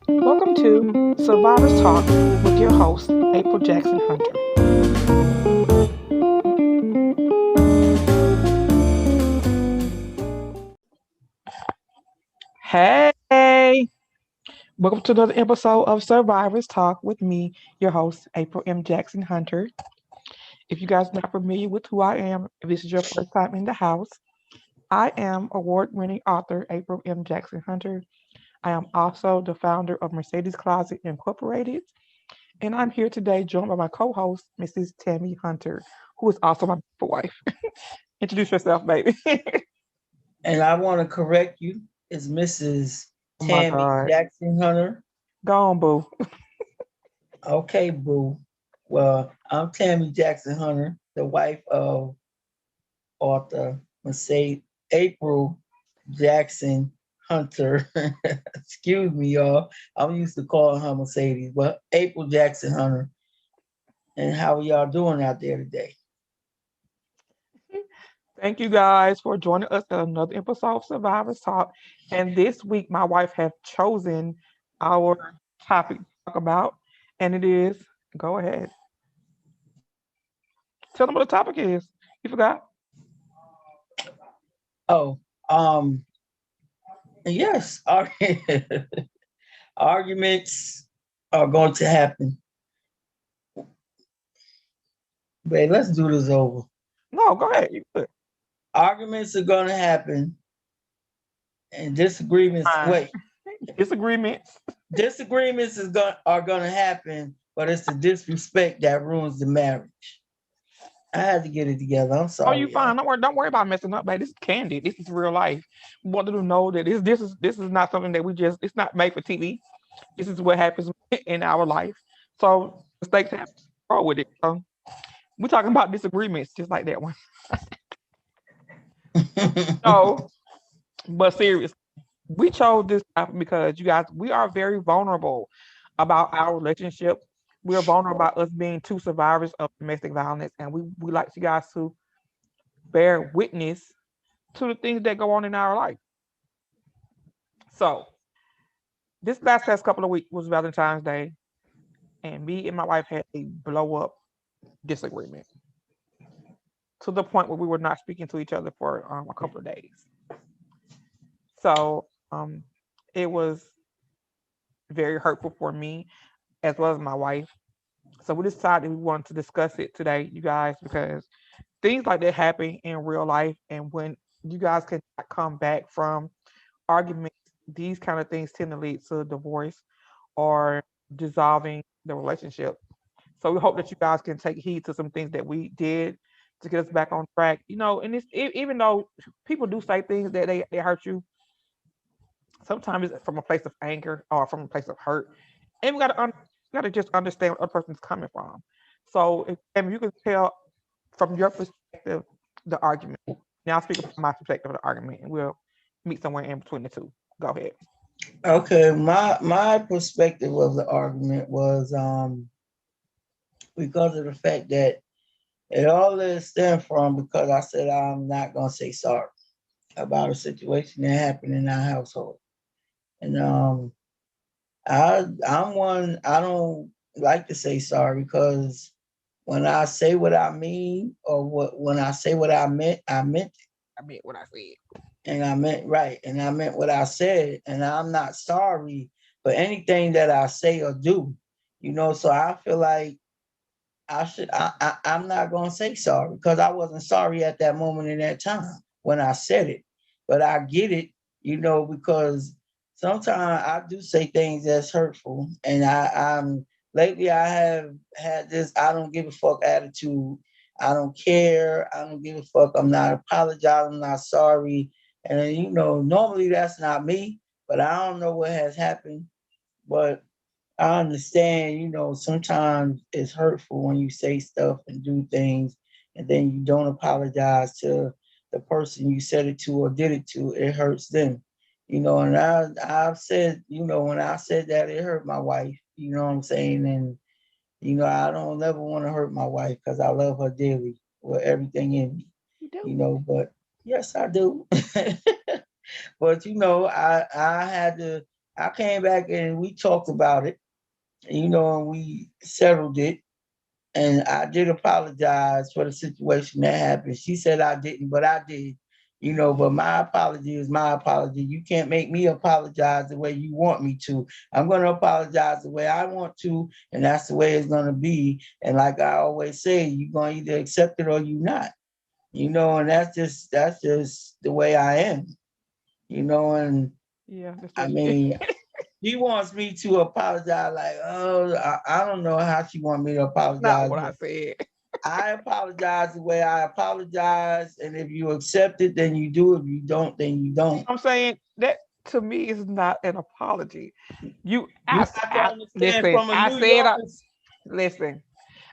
Welcome to Survivors Talk with your host, April Jackson Hunter. Hey, welcome to another episode of Survivors Talk with me, your host, April M. Jackson Hunter. If you guys are not familiar with who I am, if this is your first time in the house, I am award winning author April M. Jackson Hunter. I am also the founder of Mercedes Closet Incorporated. And I'm here today joined by my co host, Mrs. Tammy Hunter, who is also my wife. Introduce yourself, baby. And I want to correct you. It's Mrs. Oh my Tammy God. Jackson Hunter. Go on, boo. Okay, boo. Well, I'm Tammy Jackson Hunter, the wife of author Mercedes April Jackson Hunter. Excuse me, y'all. I'm used to calling her Mercedes, but April Jackson Hunter. And how are y'all doing out there today? Thank you guys for joining us at another episode of Survivors Talk. And this week, my wife has chosen our topic to talk about, and it is go ahead. Tell them what the topic is. You forgot? Oh, yes, arguments are going to happen. Wait, let's do this over. No, go ahead. You good. Arguments are going to happen and disagreements. Fine. Wait, Disagreements. disagreements are going to happen, but it's the disrespect that ruins the marriage. I had to get it together. I'm Oh, you sorry, y'all. fine. Don't worry about messing up, baby. This is candy. This is real life. We want them to know that this is not something that we just it's not made for TV. This is what happens in our life. So mistakes happen. Roll with it. So we're talking about disagreements, just like that one. So, but serious, we chose this topic because you guys, we are very vulnerable about our relationship. We are vulnerable about us being two survivors of domestic violence, and we like you guys to bear witness to the things that go on in our life. So, this last past couple of weeks was Valentine's Day, and me and my wife had a blow up disagreement to the point where we were not speaking to each other for a couple of days. So, it was very hurtful for me as well as my wife. So we decided we wanted to discuss it today, you guys, because things like that happen in real life, and when you guys can come back from arguments, these kind of things tend to lead to divorce or dissolving the relationship. So we hope that you guys can take heed to some things that we did to get us back on track. And even though people do say things that they hurt you, sometimes it's from a place of anger or from a place of hurt, and we gotta just understand where a person's coming from. So if you can tell from your perspective the argument. Now I'll speak from my perspective of the argument, and we'll meet somewhere in between the two. Go ahead. Okay, my perspective of the argument was because of the fact that it all is stemmed from because I said I'm not gonna say sorry about a situation that happened in our household. And I'm one I don't like to say sorry because when I say what I mean or when I say what I meant it. I mean what I said. And I meant right. And I meant what I said. And I'm not sorry for anything that I say or do. So I feel like I'm not gonna say sorry because I wasn't sorry at that moment in that time when I said it. But I get it, because sometimes I do say things that's hurtful. And I'm lately I have had this I don't give a fuck attitude. I don't care. I don't give a fuck. I'm not apologizing. I'm not sorry. And normally that's not me, but I don't know what has happened. But I understand, sometimes it's hurtful when you say stuff and do things and then you don't apologize to the person you said it to or did it to. It hurts them. And I've said, when I said that it hurt my wife, you know what I'm saying? And, I don't ever want to hurt my wife because I love her dearly with everything in me, You do. but yes, I do. But I had to I came back and we talked about it, and we settled it. And I did apologize for the situation that happened. She said I didn't, but I did. But my apology is my apology. You can't make me apologize the way you want me to. I'm going to apologize the way I want to, and that's the way it's going to be. And like I always say, you're going to either accept it or you not. And that's just the way I am. And Yeah, that's I just mean, she wants me to apologize. Like, oh, I don't know how she want me to not apologize, what I but said. I apologize the way I apologize, and if you accept it, then you do. If you don't, then you don't. I'm saying that to me is not an apology. You have to understand Listen. from a New Yorker's. Listen.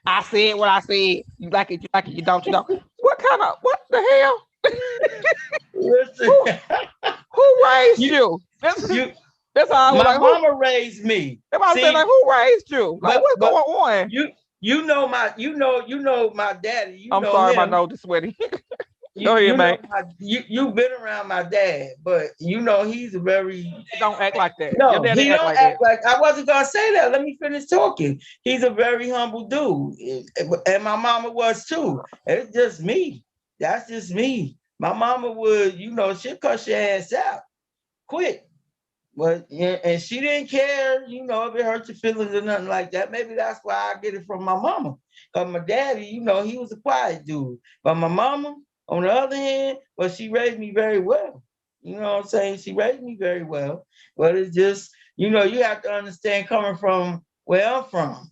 I said what I said. You like it. You like it. You don't. You don't. What the hell? Listen, who who raised you you? you. That's all I was My like. Who? mama raised me. That's why I'm saying like See, who raised you? Like but what's but going on? you know my daddy. You I'm know sorry, my him. nose is sweaty. You Go ahead, you know man. you've been around my dad, but he's a very. Don't act like that. Your No, daddy he act don't like that. act like. I wasn't gonna say that. Let me finish talking. He's a very humble dude, and my mama was too. It's just me. That's just me. My mama would, she'll cuss your ass out quick. But yeah, and she didn't care, if it hurt your feelings or nothing like that. Maybe that's why I get it from my mama. Cause my daddy, he was a quiet dude. But my mama, on the other hand, well, she raised me very well. You know what I'm saying? She raised me very well. But it's just, you have to understand coming from where I'm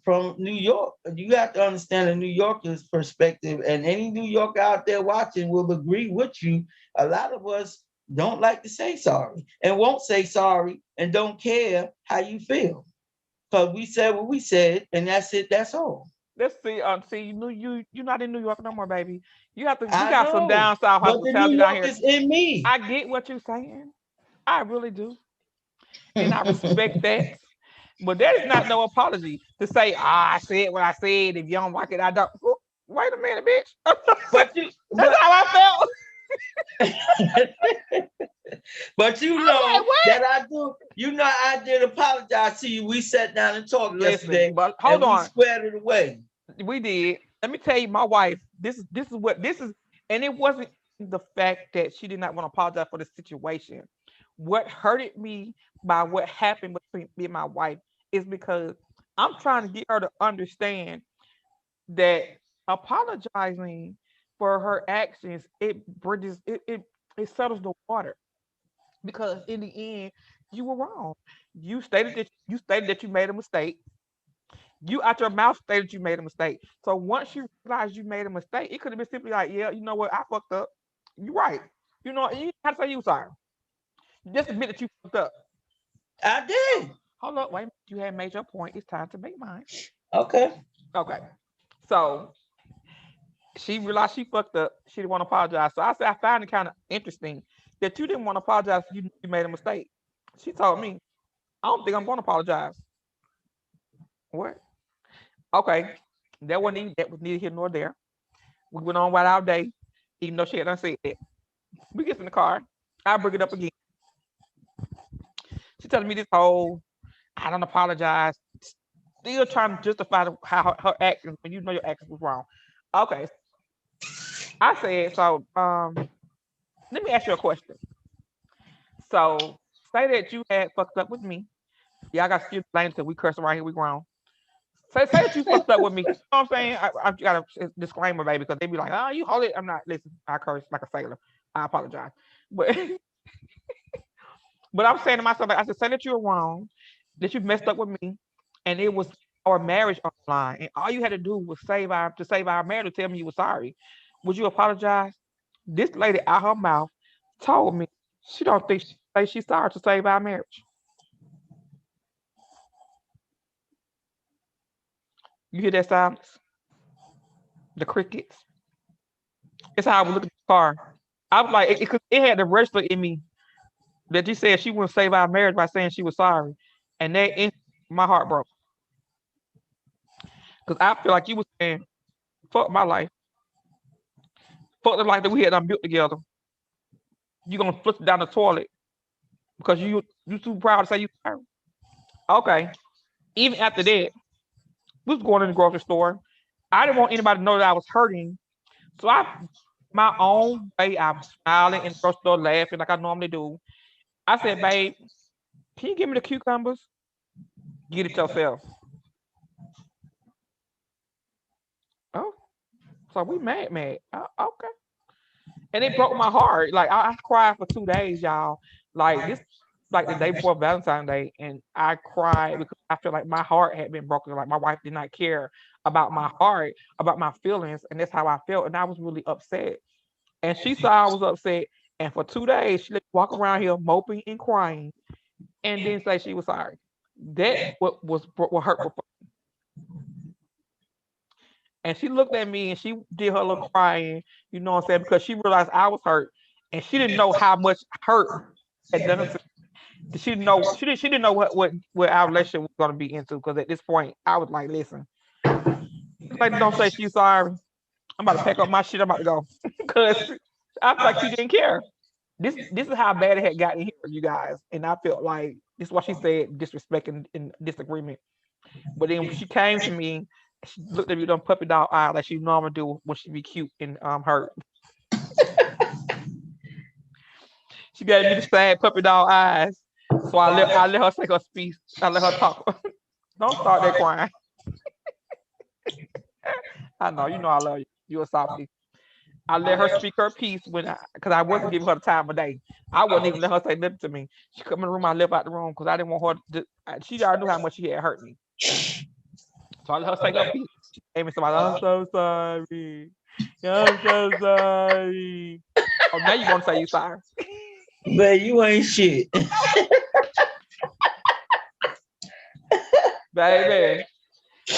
from New York. You have to understand a New Yorker's perspective. And any New Yorker out there watching will agree with you. A lot of us don't like to say sorry and won't say sorry and don't care how you feel. Because we said what we said and that's it, that's all. Let's see. See, you're not in New York no more, baby. You I got some know, down south but the New hospitality down York here. is in me. I get what you're saying. I really do, and I respect that. But that is not no apology to say, I said what I said. If you don't like it, I don't. Wait a minute, bitch. but you That's but how I felt. but you I'm know like, what? that I do. I did apologize to you. We sat down and talked Listen, yesterday but hold and we on. squared it away. We did. Let me tell you, my wife. This is what this is, and it wasn't the fact that she did not want to apologize for the situation. What hurted me by what happened between me and my wife is because I'm trying to get her to understand that apologizing for her actions it settles the water because in the end you were wrong. You stated that you made a mistake. You out your mouth stated you made a mistake. So once you realize you made a mistake, it could have been simply like, yeah, you know what, I fucked up. You're right. You have to say you sorry. Just admit that you fucked up. I did. Hold up, wait. You had made your point. It's time to make mine. Okay. Okay. So she realized she fucked up. She didn't want to apologize. So I said I found it kind of interesting that you didn't want to apologize. You made a mistake. She told me, I don't think I'm going to apologize. What? Okay. That was neither here nor there. We went on right our day, even though she had done said that. We get in the car. I bring it up again. She telling me this whole, I don't apologize. Still trying to justify how her actions when you know your actions was wrong. Okay. I said, so let me ask you a question. So say that you had fucked up with me. Yeah, I got excuse language because we curse around here, we grown. Say that you fucked up with me. You know what I'm saying? I got a disclaimer, baby, because they be like, oh, you hold it. I'm not, listen, I curse like a sailor. I apologize. But but I'm saying to myself, like, I said, say that you're wrong, that you messed up with me, and it was our marriage on the line. And all you had to do was save our marriage to tell me you were sorry. Would you apologize? This lady out her mouth told me she don't think say she's sorry to save our marriage. You hear that silence? The crickets. It's how I was looking at the car. I was like, it had the register in me that you said she wouldn't save our marriage by saying she was sorry. And my heart broke. Because I feel like you was saying, fuck my life. Fuck the life that we had done built together. You're gonna flush it down the toilet because You too proud to say you sorry? Okay. Even after that, we was going in the grocery store. I didn't want anybody to know that I was hurting. So I, my own way, I was smiling in the grocery store, laughing like I normally do. I said, babe, can you give me the cucumbers? Get it yourself. Oh, so we mad. Okay. And it broke my heart. Like I cried for 2 days, y'all. Like this, like the day before Valentine's Day, and I cried because I feel like my heart had been broken. Like my wife did not care about my heart, about my feelings, and that's how I felt. And I was really upset. And she saw I was upset, and for 2 days she let me walk around here moping and crying, and then say she was sorry. That what hurtful. And she looked at me and she did her little crying, you know what I'm saying, because she realized I was hurt, and she didn't know how much hurt had done to. She didn't know she didn't know what our relationship was gonna be into, because at this point I was like, listen, this lady don't say she's sorry. I'm about to pack up my shit. I'm about to go because I feel like she didn't care. This is how bad it had gotten here, you guys, and I felt like this is what she said, disrespect and disagreement. But then she came to me, she looked at me with them puppy dog eyes like she normally do when she be cute and hurt. She gave me the sad puppy dog eyes. So I let her take her speech. I let her talk. Don't start that crying. I know, you know I love you. You a softie. I let her speak her piece because I wasn't giving her the time of day. I wasn't even let her say nothing to me. She come in the room, I left out the room because I didn't want her to. She already knew how much she had hurt me. So I let her say her piece. She came and said, I'm so sorry. I'm so sorry. Oh, now you want to say you sorry. But you ain't shit. Baby,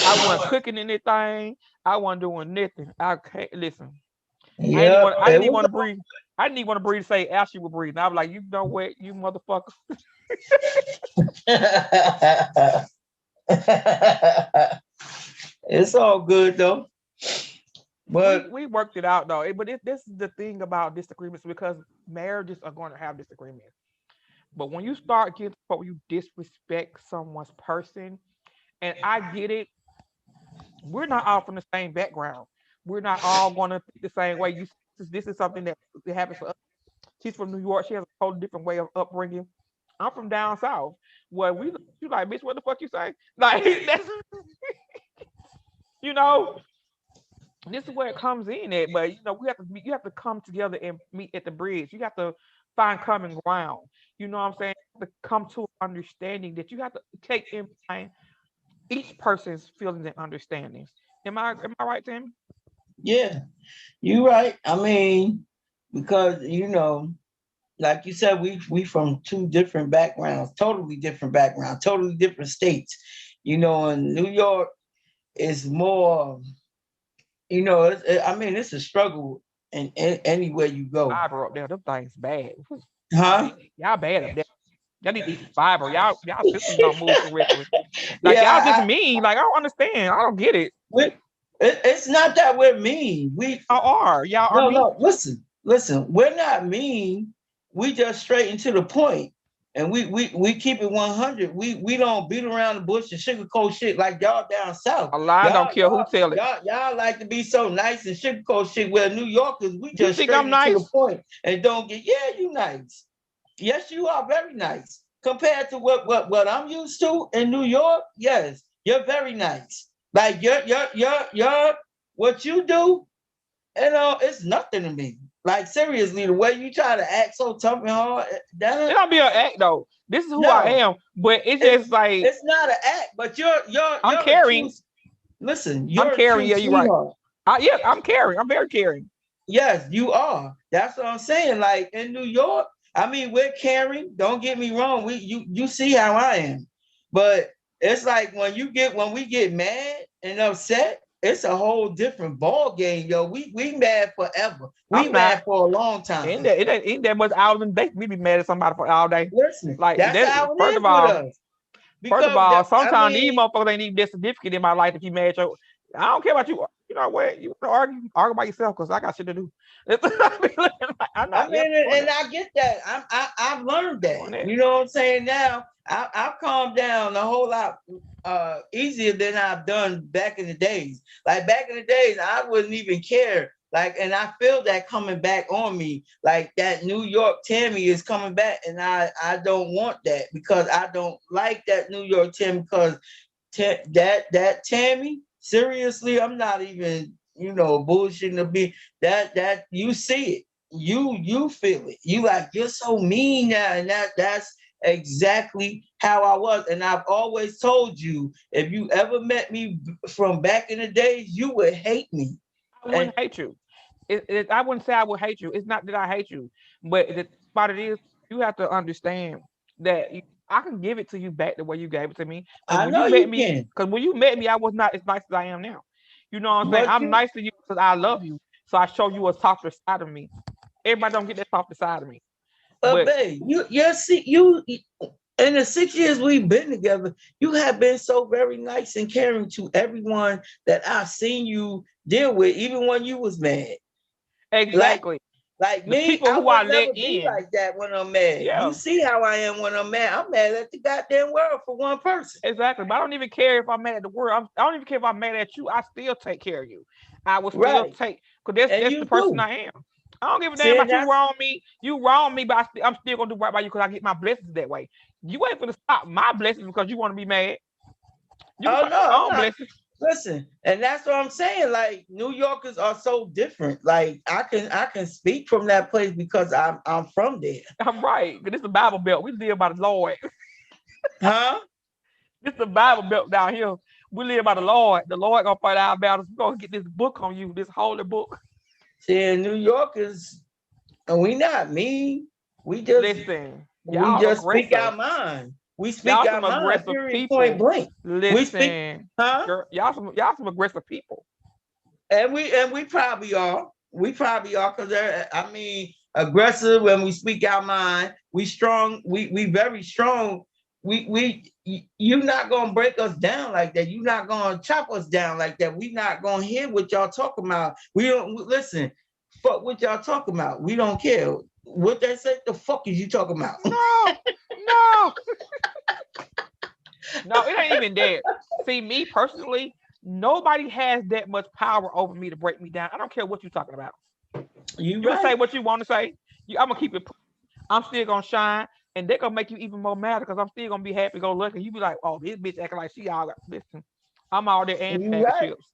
I wasn't cooking anything. I wasn't doing nothing. I can't listen. Yeah, I didn't even want to breathe. I didn't even want to breathe to say Ashley would breathe. And I was like, you know what, you motherfucker. it's all good though. But we worked it out though. But this is the thing about disagreements, because marriages are going to have disagreements. But when you start getting to the point where you disrespect someone's person, and I get it, we're not all from the same background. We're not all going to think the same way. This is something that happens for us. She's from New York. She has a totally different way of upbringing. I'm from down south, where you like, bitch, what the fuck you say? Like that's you know, this is where it comes in at. But you have to come together and meet at the bridge. You have to find common ground. You know what I'm saying? To come to an understanding that you have to take in mind each person's feelings and understandings. Am I right, Tim? yeah, you right. I mean, because like you said, we from two different backgrounds, totally different states. In New York is more, I mean, it's a struggle in anywhere you go. Fiber up there, them things bad. Huh? Y'all bad up there. Y'all need to eat some fiber. Y'all systems don't move correctly. Like y'all just Yeah, mean. Like I don't understand. I don't get it. it's not that we're mean. Y'all are No, mean. no, listen, we're not mean. We just straight to the point. And we keep it 100. We don't beat around the bush and sugarcoat shit like y'all down south. A lie don't care who tell it. Y'all like to be so nice and sugarcoat shit. Where New Yorkers, we You just think straight I'm to the nice? point and don't get. Yeah, you nice. Yes, you are very nice compared to what I'm used to in New York. Yes, you're very nice. Like your what you do, it's nothing to me. Like seriously, the way you try to act so tough and hard, It don't be an act though. This is who I no, am. But it's just like it's not an act. But I'm you're a true. caring. Listen, I'm you're a caring. true Yeah, you're right. sweetheart. Yes, I'm caring. I'm very caring. Yes, you are. That's what I'm saying. Like in New York, I mean, we're caring. Don't get me wrong. You see how I am, but it's like when we get mad and upset, it's a whole different ball game, yo. We mad forever. We I'm not. mad for a long time. Ain't that much hours in the day. We be mad at somebody for all day. Listen, Like that's that. how it First of is with all, us. Because sometimes these motherfuckers ain't even that significant in my life. If you mad, I don't care about you. you know what? You want to argue by yourself because I got shit to do. I be looking like, I'm I not mean, doing and that. I get that. I've learned that. Doing that. You know what I'm saying? Now I've calmed down a whole lot easier than I've done back in the days. Like back in the days, I wouldn't even care. Like, and I feel that coming back on me. Like that New York Tammy is coming back, and I don't want that because I don't like that New York Tammy because that Tammy, seriously, I'm not even, bullshitting to be that you see it. You feel it. You like you're so mean now, and that's exactly how I was. And I've always told you, if you ever met me from back in the days, you would hate me. I And wouldn't hate you. I wouldn't say I would hate you. It's not that I hate you, but the thing about it is, you have to understand that I can give it to you back the way you gave it to me. Because I when you know met you me, can, because when you met me, I was not as nice as I am now. You know what I'm saying? but I'm you, nice to you because I love you. So I show you a softer side of me. Everybody don't get that softer side of me. But babe, you see, you in the 6 years we've been together, you have been so very nice and caring to everyone that I've seen you deal with, even when you was mad. Like, exactly, like the me, people I who I would let never be in, like that when I'm mad. You yeah, see how I am when I'm mad. I'm mad at the goddamn world for one person. exactly. But I don't even care if I'm mad at the world. I don't even care if I'm mad at you. I still take care of you. I will still Right. take, because And that's the you person do. I am. I don't give a damn See, and about you that's, wrong me. You wrong me, but I'm still gonna do right by you because I get my blessings that way. You ain't gonna stop my blessings because you want to be mad. You can oh stop no, your I'm own not. blessings. Listen, and that's what I'm saying. Like New Yorkers are so different. Like I can speak from that place because I'm from there. I'm right. Cause this is a Bible belt. We live by the Lord. Huh? This is a Bible belt down here. We live by the Lord. The Lord gonna fight our battles. We're gonna get this book on you, this holy book. See, in New Yorkers, and we not mean. We just Listen, we y'all just speak aggressive. our mind. We speak Y'all our some mind, aggressive period, point people. blank. We speak, Listen, huh? girl, y'all some aggressive people. And we probably are. We probably are because I mean aggressive when we speak our mind. We strong. We very strong. You're not gonna break us down like that. You're not gonna chop us down like that. We not gonna hear what y'all talking about. We don't listen. Fuck what y'all talking about. We don't care. What they say, the fuck is you talking about? No, no, no. It ain't even that. See, me personally, nobody has that much power over me to break me down. I don't care what you're talking about. You You can say right. what you want to say. I'm gonna keep it. I'm still gonna shine, and they're gonna make you even more mad because I'm still gonna be happy go lucky. You be like, oh, this bitch acting like she all got. Listen, I'm all there and You bag of right. chips.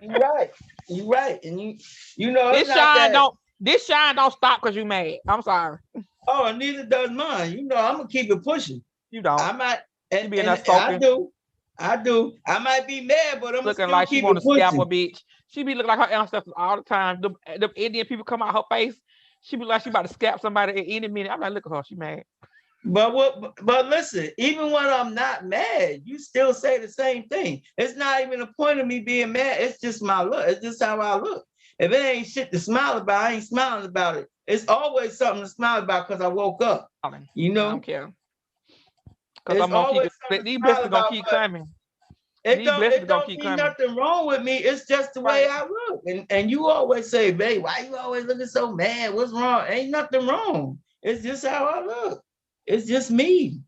You right. You right. And you know it's This not shine that. don't. This shine don't stop because you mad. I'm sorry. Oh, and neither does mine. You know, I'm gonna keep it pushing. You don't. I might, You and, be in and, there and I sulking, do. I do. I might be mad, but I'm gonna looking still like she keep want it to scalp a pushing. bitch. She be looking like her ancestors all the time. The Indian people come out her face. She be like she about to scalp somebody at any minute. I'm like, look at her. She mad. But what? But listen, even when I'm not mad, you still say the same thing. It's not even a point of me being mad. It's just my look. It's just how I look. If it ain't shit to smile about, I ain't smiling about it. It's always something to smile about because I woke up. I You don't know, care. Because it's I'm gonna keep always it. something to These smile blessings gonna about. keep But coming. it These don't blessings it gonna don't keep be coming. nothing wrong with me. It's just the way Right. I look. And you always say, babe, why you always looking so mad? What's wrong? Ain't nothing wrong. It's just how I look. It's just me.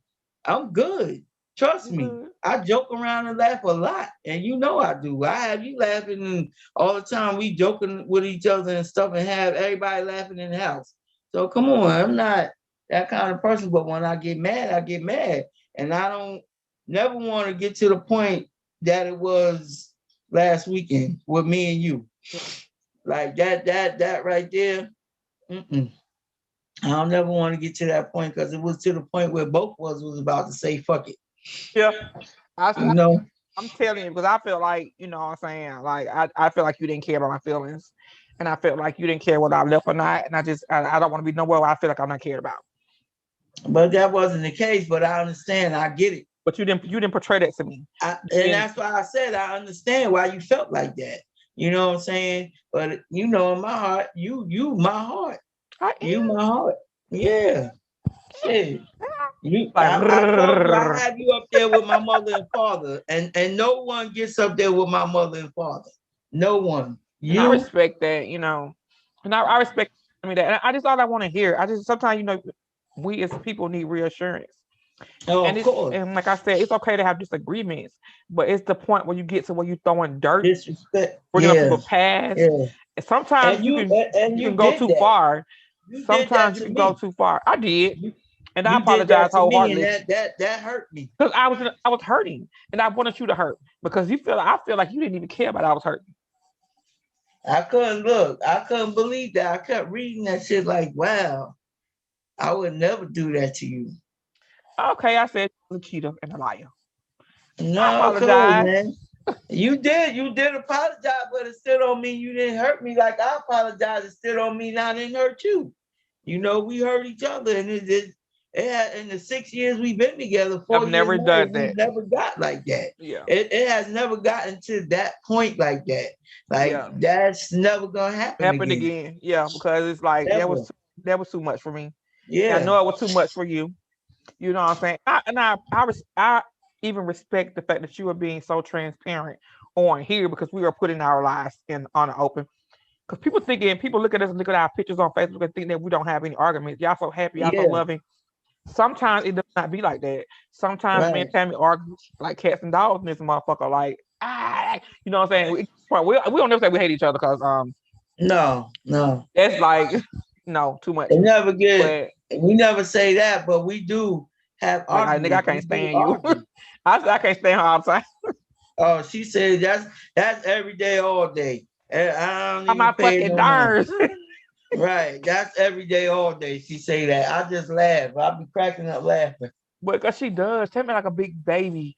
I'm good. Trust I'm me. good. I joke around and laugh a lot. And you know I do. I have you laughing and all the time. We joking with each other and stuff and have everybody laughing in the house. So come on. I'm not that kind of person. But when I get mad, I get mad. And I don't never want to get to the point that it was last weekend with me and you. Like that right there. Mm-mm. I don't never want to get to that point because it was to the point where both of us was about to say fuck it. Yeah. I, You know, I'm telling you because I feel like, you know what I'm saying? Like, I feel like you didn't care about my feelings. And I felt like you didn't care whether I left or not. And I don't want to be nowhere where I feel like I'm not cared about. but that wasn't the case. But I understand. I get it. But you didn't portray that to me. You And didn't. that's why I said I understand why you felt like that. You know what I'm saying? But you know, in my heart, you my heart. I You am. my heart. Yeah. Shit. Like, I told you I have you up there with my mother and father, and no one gets up there with my mother and father. No one. And I You. respect that, and I respect that. And I just all I want to hear. I just sometimes we as people need reassurance. Oh, And of course. like I said, it's okay to have disagreements, but it's the point where you get to where you throwing dirt, Disrespect. bringing up Yeah. people's past. Yeah. And sometimes And you you can go did too that. far. You did that Sometimes you to can go me. too far. I did, You and I you did apologize that to me, and wholeheartedly that hurt me. because I was hurting, and I wanted you to hurt because I feel like you didn't even care about I was hurting. I couldn't look. I couldn't believe that. I kept reading that shit like, wow, I would never do that to you. Okay, I said you was a cheater and a liar. I No, cuz apologize. man. You did apologize, but it still don't mean you didn't hurt me. Like I apologize, it still don't mean I didn't hurt you. We hurt each other, and in the 6 years we've been together, I've 4 years never married, done we've that. never got like that. Yeah, It has never gotten to that point like that. Like yeah. that's never gonna happen Happened again. again. Yeah, because it's like Never. that was too much for me. And I Yeah. know it was too much for you. You know what I'm saying? I even respect the fact that you are being so transparent on here because we are putting our lives in on the open. Because people look at us and look at our pictures on Facebook and think that we don't have any arguments. Y'all so happy, y'all so Yeah. loving. Sometimes it does not be like that. Sometimes me and Right. Tammy argue like cats and dogs in this motherfucker. Like, you know what I'm saying? We don't never say we hate each other because No, no. that's like no too much. It never get But we never say that, but we do have like nigga, I arguments. We can't do stand you. argue. I can't stand her all the time. Oh, she said that's every day, all day. And I don't On even my pay it fucking no mind. nerves. Right. That's every day, all day. She say that. I just laugh. I be cracking up laughing. Because she does. Tell me like a big baby.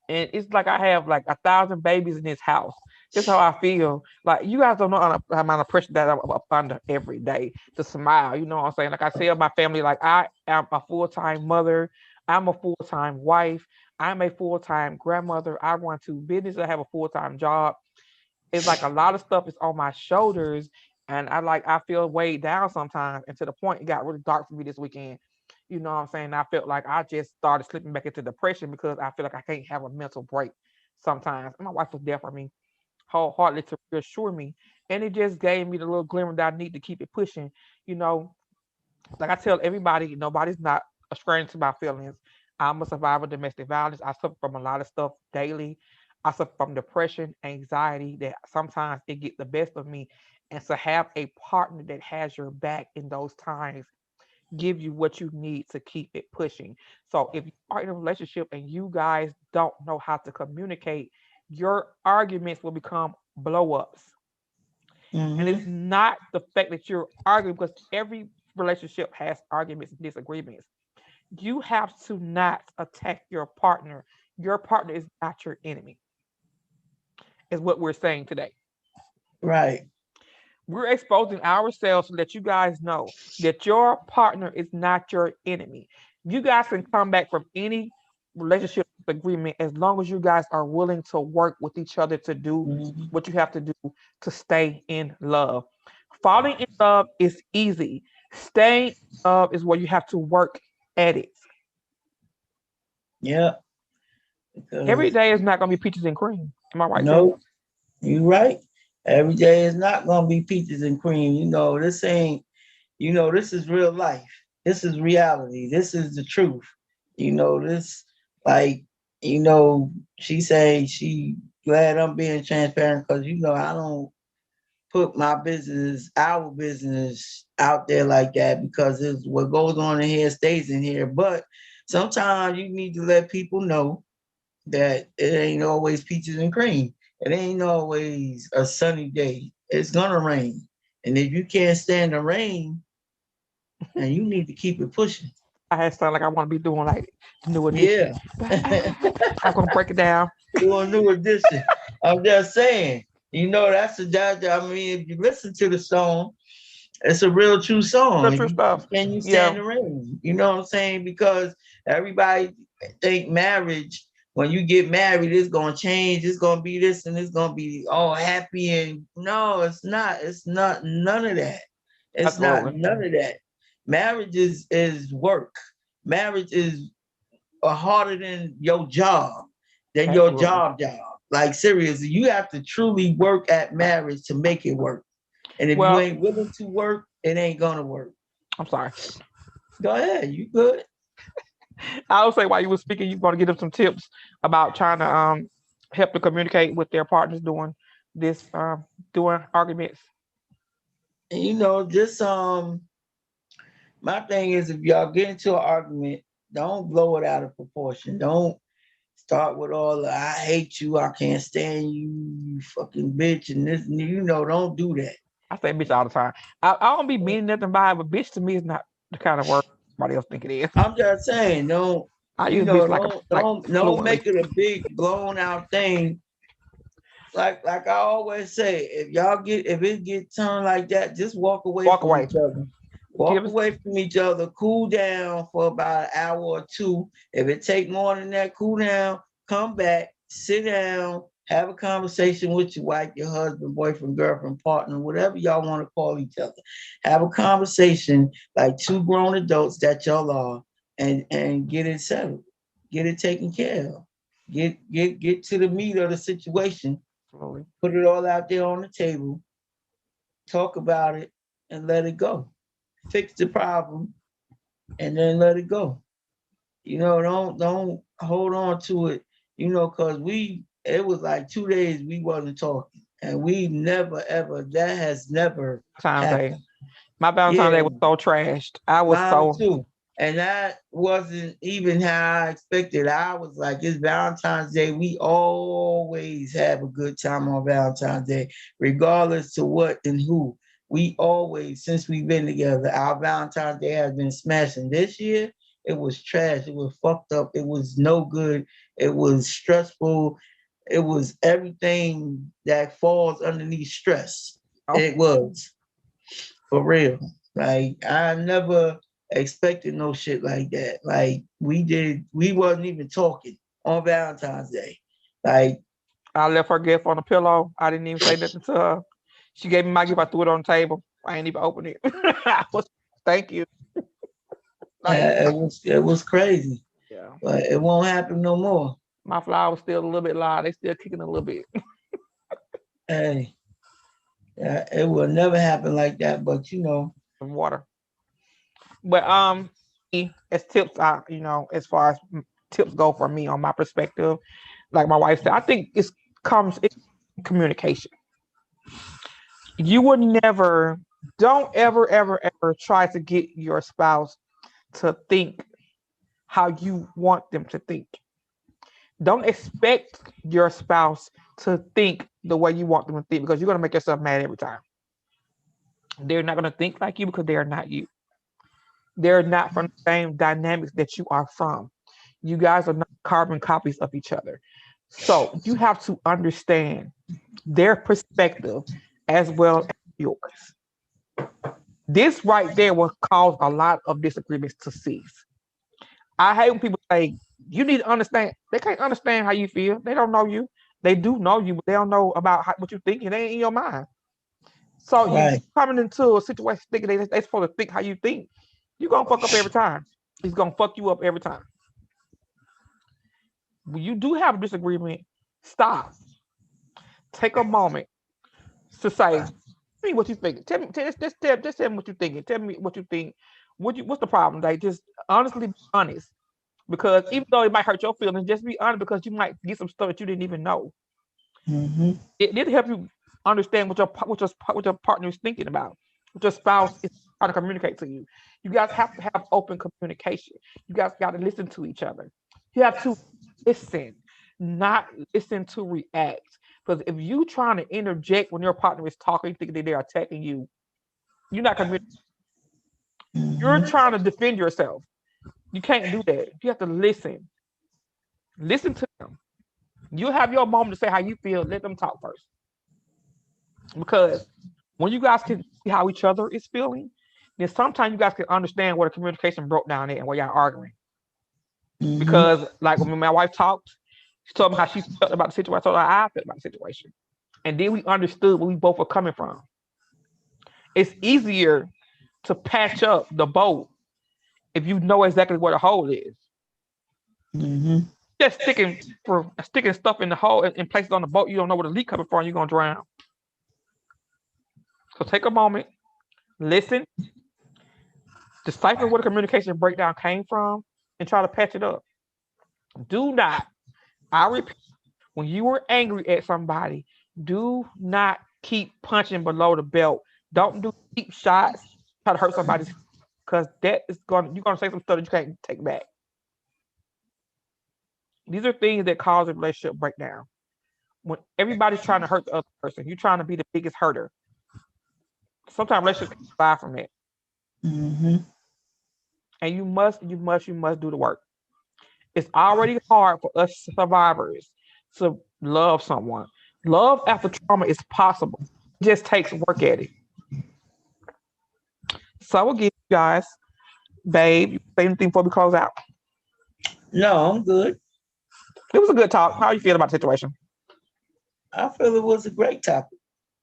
And it's like I have like 1,000 babies in this house. That's how I feel. Like you guys don't know the amount of pressure that I'm up under every day to smile. You know what I'm saying? Like I tell my family, like I am a full-time mother. I'm a full-time wife. I'm a full-time grandmother. I run two businesses. I have a full-time job. It's like a lot of stuff is on my shoulders, and I feel weighed down sometimes, and to the point it got really dark for me this weekend. You know what I'm saying? I felt like I just started slipping back into depression because I feel like I can't have a mental break sometimes. And my wife was there for me wholeheartedly to reassure me, and it just gave me the little glimmer that I need to keep it pushing. You know, like I tell everybody, nobody's not a stranger to my feelings. I'm a survivor of domestic violence. I suffer from a lot of stuff daily. I suffer from depression, anxiety that sometimes it get the best of me. And to have a partner that has your back in those times give you what you need to keep it pushing. So if you are in a relationship and you guys don't know how to communicate, your arguments will become blow ups. And it's Hmm. not the fact that you're arguing because every relationship has arguments and disagreements. You have to not attack your partner. Your partner is not your enemy, is what we're saying today. Right. We're exposing ourselves so that you guys know that your partner is not your enemy. You guys can come back from any relationship agreement as long as you guys are willing to work with each other to do Hmm. what you have to do to stay in love. Falling in love is easy. Staying in love is where you have to work at it. Yeah. Every Because day is not going to be peaches and cream. Am I right, Tim? no, you right. Every day is not gonna be peaches and cream. This is real life. This is reality. This is the truth. This like, you know, she say she glad I'm being transparent because I don't put our business out there like that because it's what goes on in here stays in here. But sometimes you need to let people know that it ain't always peaches and cream. It ain't always a sunny day. It's gonna rain. And if you can't stand the rain, and you need to keep it pushing. I had something like I want to be doing like the new edition. Yeah. But I'm going to break it down. Do a new edition. I'm just saying, I mean, if you listen to the song, it's a real true Real song. true stuff. Can you stand Yeah. the rain? You know what I'm saying? Because everybody think marriage, when you get married, it's gonna change, it's gonna be this and it's gonna be all happy. And no, it's not. It's not none of that. It's not Absolutely. none of that. Marriage is work. Marriage is harder than your job, Absolutely. job. Like seriously, you have to truly work at marriage to make it work. And if you Well, ain't willing to work, it ain't gonna work. I'm sorry. Go ahead, you good. I would say while you were speaking, you're going to give them some tips about trying to help to communicate with their partners doing this, doing arguments. And just my thing is if y'all get into an argument, don't blow it out of proportion. Don't start with all the I hate you, I can't stand you, you fucking bitch, and this, don't do that. I say bitch all the time. I don't be meaning nothing by it, but bitch to me is not the kind of word somebody else think it is. I'm just saying, don't I use bitch like a like don't fluently. make it a big blown out thing. Like I always say, if it get turned like that, just walk away Walk from away. each other. Walk Give us away from each other, cool down for about an hour or two. If it take more than that, cool down, come back, sit down, have a conversation with your wife, your husband, boyfriend, girlfriend, partner, whatever y'all want to call each other. Have a conversation like two grown adults that y'all are, and get it settled, get it taken care of, get to the meat of the situation, slowly. put it all out there on the table, talk about it, and let it go. Fix the problem and then let it go. Don't hold on to it. Cause it was like 2 days we wasn't talking, and we never ever that has never Valentine's Day. happened. My Valentine's Yeah, Day was so trashed. I was mine so too. And that wasn't even how I expected. I was like, it's Valentine's Day. We always have a good time on Valentine's Day, regardless to what and who. We always, since we've been together, our Valentine's Day has been smashing. This year, it was trash. It was fucked up. It was no good. It was stressful. It was everything that falls underneath stress. oh, It was for real. Like I never expected no shit like that. Like we wasn't even talking on Valentine's Day. Like I left her gift on the pillow. I didn't even say nothing to her. She gave me my gift. I threw it on the table. I ain't even opened it. I was thank you. Like it was crazy, yeah, but it won't happen no more. my flower was still a little bit loud. They still kicking a little bit. Hey, it will never happen like that. But Of water. But as tips, as far as tips go for me on my perspective, like my wife said, I think it's communication. You would never, don't ever, ever, ever try to get your spouse to think how you want them to think. Don't expect your spouse to think the way you want them to think because you're gonna make yourself mad every time. They're not gonna think like you because they are not you. They're not from the same dynamics that you are from. You guys are not carbon copies of each other. So you have to understand their perspective as well as yours. This right there will cause a lot of disagreements to cease. I hate when people say, you need to understand. They can't understand how you feel. They don't know you. They do know you, but they don't know about what you think, and they ain't in your mind. So you right, coming into a situation thinking they supposed to think how you think, you're gonna fuck up every time. It's gonna fuck you up every time. When you do have a disagreement, stop. Take a moment to say, tell me what you think. Just tell me what you thinking. Tell me what you think. What's the problem? Like just honestly be honest. Because even though it might hurt your feelings, just be honest because you might get some stuff that you didn't even know. hmm It did help you understand what your partner is thinking about, what your spouse is trying to communicate to you. You guys have to have open communication. You guys got to listen to each other. You have to listen, not listen to react. Because if you trying to interject when your partner is talking, thinking that they're attacking you, you're not communicating. You're hmm trying to defend yourself. You can't do that. You have to listen. Listen to them. You have your moment to say how you feel. Let them talk first. Because when you guys can see how each other is feeling, then sometimes you guys can understand where the communication broke down at and where y'all arguing. hmm Because like when my wife talked, she told me how she felt about the situation. I told her how I felt about the situation. And then we understood where we both were coming from. It's easier to patch up the boat if you know exactly where the hole is. hmm just sticking stuff in the hole in places on the boat you don't know where the leak coming from, you're gonna drown. So take a moment, listen, decipher where the communication breakdown came from, and try to patch it up. Do not, I repeat, when you were angry at somebody, do not keep punching below the belt. Don't do cheap shots, try to hurt somebody's, because that is going you're gonna say some stuff that you can't take back. These are things that cause a relationship breakdown. When everybody's trying to hurt the other person, you're trying to be the biggest hurter. Sometimes relationships can survive from that. Mm-hmm. And you must do the work. It's already hard for us survivors to love someone. Love after trauma is possible. It just takes work at it. So I will give you guys, babe, you say anything before we close out? No, I'm good. It was a good talk. How you feel about the situation? I feel it was a great topic.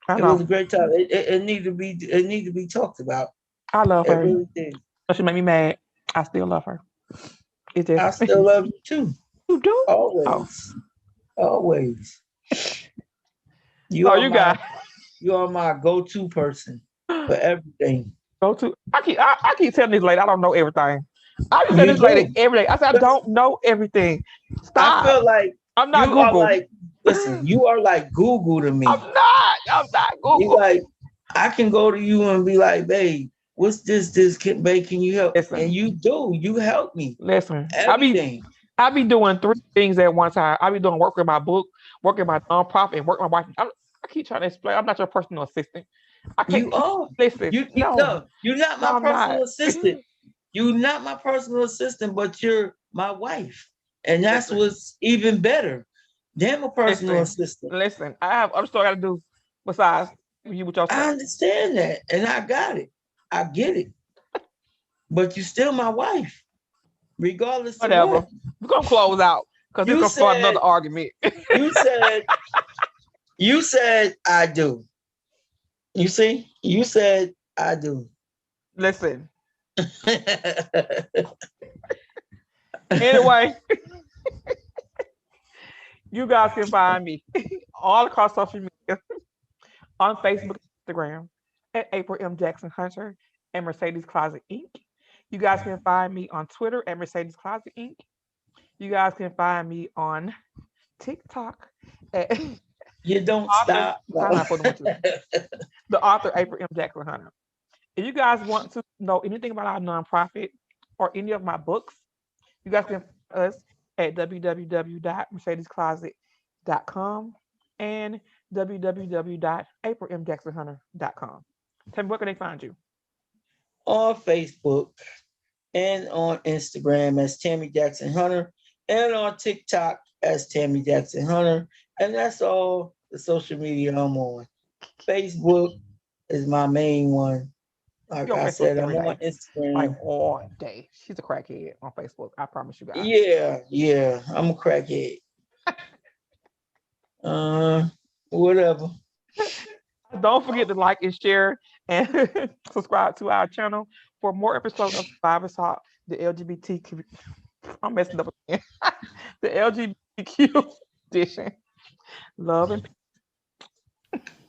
I It was know. a great topic. It need to be talked about. I love It her. really did. But she made me mad. I still love her. It's I just still love you too. you do. Oh, Always. Always. You so are you guys my go-to person for everything. go to. I keep telling this lady I don't know everything. I be telling You this lady do. every day. I said I But don't know everything. I Stop. feel like I'm not you are Google. like, listen, you are like Google to me. I'm not. I'm not You Google. like, I can go to you and be like, babe, what's this? Babe, can you help? And Listen, you do. You help me. listen. Everything. I be doing three things at one time. I be doing work with my book, working my nonprofit, and work with my wife. I keep trying to explain. I'm not your personal assistant. I can't You are. listen. You No, no, you're not no, my I'm not. personal assistant. You're not my personal assistant, but you're my wife. And that's Listen, what's even better than a personal listen, assistant. listen. I have other stuff I gotta do besides you with I yourself. understand that. And I got it. I get it. But you're still my wife, regardless of Whatever. what. We're gonna close out because this You gonna start another said, argument. you said, you said I do. You see? You said I do. Listen. Anyway, you guys can find me all across social media on Facebook, Instagram at April M. Jackson Hunter and Mercedes Closet Inc. You guys can find me on Twitter at Mercedes Closet Inc. You guys can find me on TikTok at You don't author. stop. I'm No. not putting with you. The author April M. Jackson Hunter. If you guys want to know anything about our nonprofit or any of my books, you guys can find us at www.mercedescloset.com and www.aprilmjacksonhunter.com. Tell me, where can they find you? On Facebook and on Instagram as Tammy Jackson Hunter and on TikTok as Tammy Jackson Hunter. And that's all the social media I'm on. Facebook is my main one. Like You're on I Facebook said, I'm every on day, like Instagram. all day. She's a crackhead on Facebook. I promise you guys. Yeah, I'm a crackhead. Whatever. Don't forget to like and share and subscribe to our channel for more episodes of Survivor Talk, the LGBTQ. I'm messing up again. The LGBTQ edition. Love and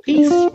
Peace.